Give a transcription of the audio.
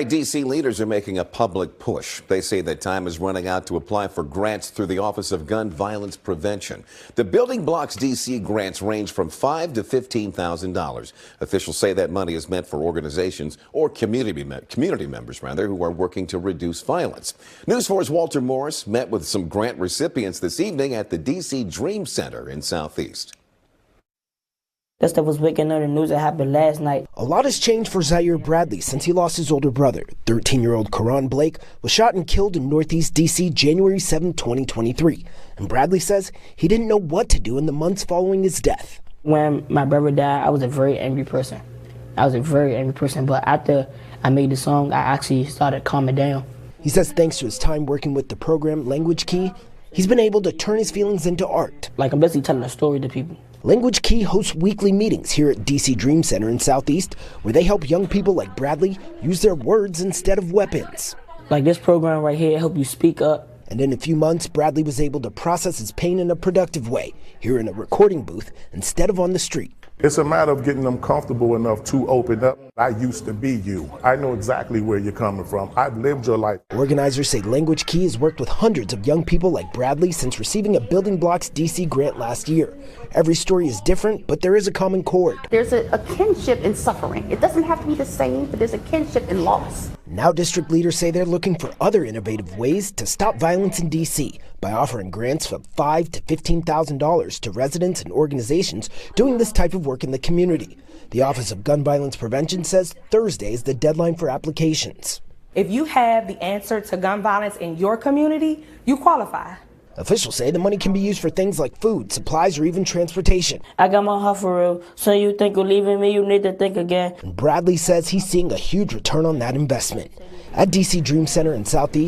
D.C. leaders are making a public push. They say that time is running out to apply for grants through the Office of Gun Violence Prevention. The Building Blocks D.C. grants range from $5,000 to $15,000. Officials say that money is meant for organizations or community members who are working to reduce violence. News 4's Walter Morris met with some grant recipients this evening at the D.C. Dream Center in Southeast. That stuff was waking up the news that happened last night. A lot has changed for Zaire Bradley since he lost his older brother. 13-year-old Karan Blake was shot and killed in Northeast D.C. January 7, 2023. And Bradley says he didn't know what to do in the months following his death. When my brother died, I was a very angry person. But after I made the song, I actually started calming down. He says thanks to his time working with the program Language Key, he's been able to turn his feelings into art. Like, I'm basically telling a story to people. Language Key hosts weekly meetings here at DC Dream Center in Southeast, where they help young people like Bradley use their words instead of weapons. Like this program right here, help you speak up. And in a few months, Bradley was able to process his pain in a productive way, here in a recording booth instead of on the street. It's a matter of getting them comfortable enough to open up. I used to be you. I know exactly where you're coming from. I've lived your life. Organizers say Language Key has worked with hundreds of young people like Bradley since receiving a Building Blocks DC grant last year. Every story is different, but there is a common chord. There's a kinship in suffering. It doesn't have to be the same, but there's a kinship in loss. Now district leaders say they're looking for other innovative ways to stop violence in D.C. by offering grants of $5,000 to $15,000 to residents and organizations doing this type of work in the community. The Office of Gun Violence Prevention says Thursday is the deadline for applications. If you have the answer to gun violence in your community, you qualify. Officials say the money can be used for things like food, supplies, or even transportation. I got my heart for real, so you think of leaving me, you need to think again. And Bradley says he's seeing a huge return on that investment. At DC Dream Center in Southeast,